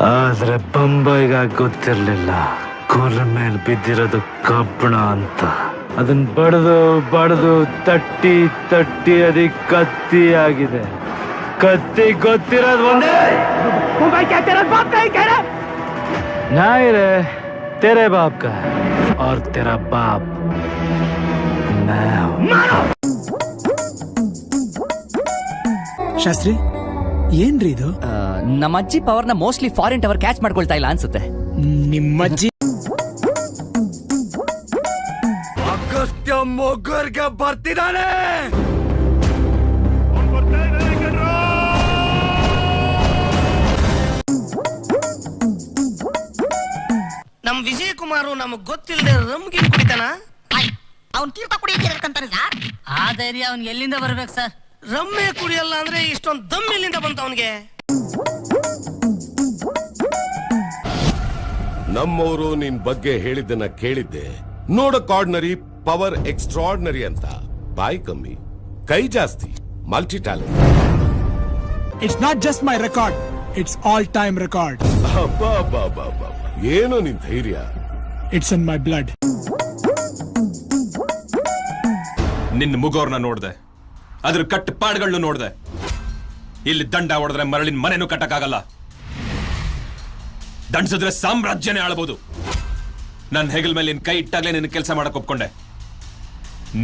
ಆದ್ರೆ ಬೊಂಬೈಗ ಗೊತ್ತಿರ್ಲಿಲ್ಲ ಕೂಲ ಮೇಲೆ ಬಿದ್ದಿರೋದು ಕಬ್ಬಣ ಅಂತ. ಅದನ್ನ ಬಡ್ದು ಬಡ್ದು ತಟ್ಟಿ ತಟ್ಟಿ ಅದಕ್ಕೆ ಕತ್ತಿ ಆಗಿದೆ. ಕತ್ತಿ ಗೊತ್ತಿರೋದು ಒಂದೇ, नहीं रे, तेरे बाप का और तेरा बाप मैं हूं. ಶಾಸ್ತ್ರಿ ಏನ್ರಿ ಇದು? ನಮ್ಮಜ್ಜಿ ಪವರ್ನ ಮೋಸ್ಟ್ಲಿ ಫಾರಿನ್ ಟವರ್ ಕ್ಯಾಚ್ ಮಾಡ್ಕೊಳ್ತಾ ಇಲ್ಲ ಅನ್ಸುತ್ತೆ. ನಿಮ್ಮಜ್ಜಿ ಅಗಸ್ತ್ಯ ಮೊಗ್ಗರ್ಗೆ ಬರ್ತಿದ್ದಾನೆ. ನಮ್ ವಿಜಯ್ ಕುಮಾರ್ ನಮಗ್ ಗೊತ್ತಿಲ್ಲದೆ ರಮ್ಗೆ ಕುಡಿತಾನ. ಅವ್ನ್ ತೀರ್ಥ ಕುಡಿಯಂತಾನೆ ಸರ್. ಆ ಧೈರ್ಯ ಅವ್ನ್ ಎಲ್ಲಿಂದ ಬರ್ಬೇಕು ಸರ್? ರಮ್ಮೆ ಕುಡಿಯಲ್ಲ ಅಂದ್ರೆ ಇಷ್ಟೊಂದು ದಮ್ ಎಲ್ಲಿಂದ ಬಂತ ಅವನ್ಗೆ? ನಮ್ಮವರು ನಿನ್ ಬಗ್ಗೆ ಹೇಳಿದ್ದನ್ನ ಕೇಳಿದ್ದೆ. ನೋಡಕ್ ಆರ್ಡಿನರಿ, ಪವರ್ ಎಕ್ಸ್ಟ್ರಾರ್ಡಿನರಿ ಅಂತ. ಬಾಯಿ ಕಮ್ಮಿ, ಕೈ ಜಾಸ್ತಿ, multi talent. It's not just my record, it's all time record. ಏನು ನಿನ್ ಧೈರ್ಯ? It's in my blood. ನಿನ್ನ ಮುಗೋರ್ನ ನೋಡ್ದೆ, ಅದ್ರ ಕಟ್ಟುಪಾಡುಗಳನ್ನು ನೋಡ್ದೆ. ಇಲ್ಲಿ ದಂಡ ಹೊಡೆದ್ರೆ ಮರಳಿನ ಮನೆನೂ ಕಟ್ಟಕ್ಕಾಗಲ್ಲ. ದಂಡಿಸಿದ್ರೆ ಸಾಮ್ರಾಜ್ಯನೇ ಆಳ್ಬೋದು. ನನ್ನ ಹೆಗಲ್ ಮೇಲೆ ನಿನ್ ಕೈ ಇಟ್ಟಾಗ್ಲೇ ನಿನ್ನ ಕೆಲಸ ಮಾಡಕ್ ಒಪ್ಕೊಂಡೆ.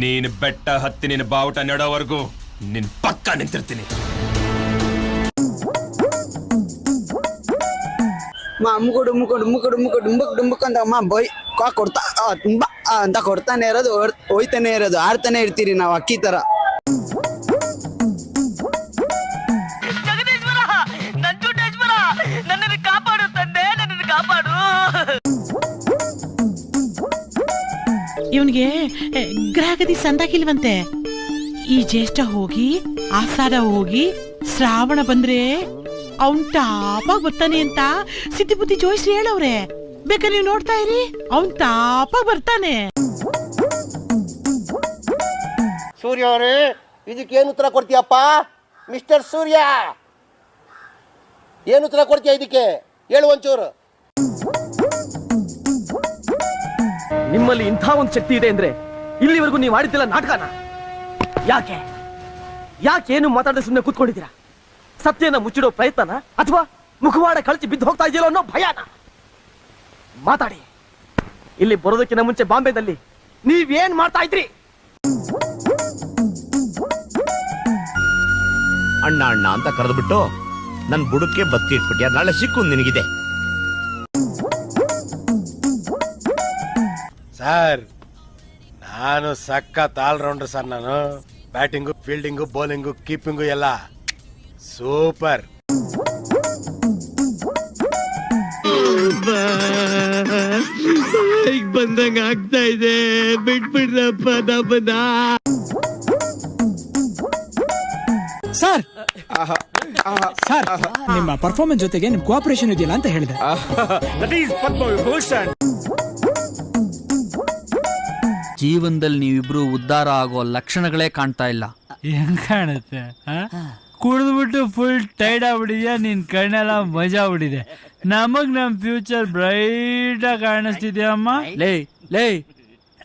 ನೀನು ಬೆಟ್ಟ ಹತ್ತಿ ನಿನ್ನ ಬಾವುಟ ನೆಡೋವರೆಗೂ ನಿನ್ ಪಕ್ಕ ನಿಂತಿರ್ತೀನಿ. ಡುಂಬಕ್ ಅಂತ ಅಮ್ಮ ಬೈ ಕೊಡ್ತಾ ತುಂಬಾ ಅಂತ ಕೊಡ್ತಾನೆ ಇರೋದು, ಹೋಯ್ತಾನೆ ಇರೋದು, ಆಡ್ತಾನೆ ಇರ್ತೀರಿ ನಾವು ಅಕ್ಕಿ ತರ. ನನ್ನನ್ನು ಕಾಪಾಡು ತಂದೆ, ನನ್ನನ್ನು ಕಾಪಾಡು. ಇವನ್ಗೆ ಗ್ರಹಗತಿ ಸಂದಾಕಿಲ್ವಂತೆ. ಈ ಜ್ಯೇಷ್ಠ ಹೋಗಿ ಆಷಾಢ ಹೋಗಿ ಶ್ರಾವಣ ಬಂದ್ರೆ ಅವನ್ ಟಾಪಾಗಿ ಬರ್ತಾನೆ ಅಂತ ಸಿದ್ಧಿ ಬುದ್ಧಿ ಜೋಯಿಸ್ರಿ ಹೇಳವ್ರೆ. ಬೇಕಾದ್ರೆ ನೀವು ನೋಡ್ತಾ ಇರಿ, ಅವನ್ ಟಾಪಾಗಿ ಬರ್ತಾನೆ. ಸೂರ್ಯ ಅವರೇ, ಇದಕ್ಕೇನು ಉತ್ತರ ಕೊಡ್ತೀಯಪ್ಪ? ಮಿಸ್ಟರ್ ಸೂರ್ಯ, ಏನು ಉತ್ತರ ಕೊಡ್ತೀಯ ಇದಕ್ಕೆ? ಹೇಳು ಒಂಚೂರು. ನಿಮ್ಮಲ್ಲಿ ಇಂಥ ಒಂದು ಶಕ್ತಿ ಇದೆ ಅಂದ್ರೆ ಇಲ್ಲಿವರೆಗೂ ನೀವು ಆಡಿದ್ದಿಲ್ಲ ನಾಟಕನ. ಯಾಕೆ ಏನು ಮಾತಾಡದೆ ಸುಮ್ಮನೆ ಕೂತ್ಕೊಂಡಿದ್ದೀರಾ? ಸತ್ಯನ ಮುಚ್ಚಿಡೋ ಪ್ರಯತ್ನನ ಅಥವಾ ಮುಖವಾಡ ಕಳಚಿ ಬಿದ್ದು ಹೋಗ್ತಾ ಇದೆಯಲ್ಲ ಅನ್ನೋ ಭಯನ? ಮಾತಾಡಿ. ಇಲ್ಲಿ ಬರೋದಕ್ಕಿಂತ ಮುಂಚೆ ಬಾಂಬೆದಲ್ಲಿ ನೀವೇನ್ ಮಾಡ್ತಾ ಇದ್ರಿ? ಅಣ್ಣ ಅಣ್ಣ ಅಂತ ಕರೆದ್ಬಿಟ್ಟು ನನ್ ಬುಡಕ್ಕೆ ಬತ್ತಿ ಇಟ್ಬಿಟ್ಯ. ನಾಳೆ ಸಿಕ್ಕು ನಿನಗಿದೆ. ಸರ್, ನಾನು ಸಖತ್ ಆಲ್ ರೌಂಡರ್ ಸರ್. ನಾನು ಬ್ಯಾಟಿಂಗು, ಫೀಲ್ಡಿಂಗು, ಬೌಲಿಂಗು, ಕೀಪಿಂಗು ಎಲ್ಲ ಸೂಪರ್. ಬಂದಂಗ ಆಗ್ತಾ ಇದೆ, ಬಿಟ್ಬಿಡ್ರಪ್ಪ ನಮ್ಮನ್ನ. ಸರ್ ಸರ್, ನಿಮ್ಮ ಪರ್ಫಾರ್ಮೆನ್ಸ್ ಜೊತೆಗೆ ನಿಮ್ ಕೋಆಪರೇಷನ್ ಇದೆಯಲ್ಲ ಅಂತ ಹೇಳಿದೆ. ಜೀವನದಲ್ಲಿ ನೀವಿಬ್ರು ಉದ್ಧಾರ ಆಗೋ ಲಕ್ಷಣಗಳೇ ಕಾಣ್ತಾ ಇಲ್ಲ. ಹೆಂಗ್ ಕಾಣುತ್ತೆ? ಕುಡಿದ್ಬಿಟ್ಟು ಫುಲ್ ಟೈರ್ಡ್ ಆಗ್ಬಿಟ್ಟಿದ್ಯಾ, ನಿನ್ ಕಣ್ಣೆಲ್ಲ ಮಜಾ ಬಿಟ್ಟಿದೆ. ನಮಗ್ ನಮ್ ಫ್ಯೂಚರ್ ಬ್ರೈಟ್ ಆಗಿ ಕಾಣಿಸ್ತಿದ್ಯಮ್ಮ. ಲೇ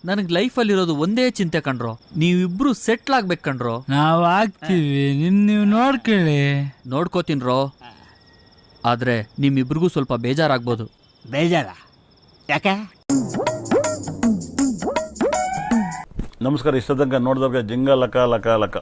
ನನಗ್ ಲೈಫಲ್ಲಿ ಇರೋದು ಒಂದೇ ಚಿಂತೆ ಕಣ್ರೋ, ನೀವಿಬ್ರು ಸೆಟ್ಲ್ ಆಗ್ಬೇಕು ಕಣ್ರೋ. ನಾವ್ ಆಗ್ತೀವಿ, ನೀವು ನೋಡ್ಕೊಳ್ಳಿ. ನೋಡ್ಕೋತೀನ್ರೋ, ಆದ್ರೆ ನಿಮ್ಮಿಬ್ರಿಗೂ ಸ್ವಲ್ಪ ಬೇಜಾರಾಗ್ಬೋದು. ಬೇಜಾರ ಯಾಕೆ? ನಮಸ್ಕಾರ. ಇಷ್ಟ ತನಕ ನೋಡಿದವ್ರಿಗೆ ಜಿಂಗ ಲಕ ಲಕ ಲಕ.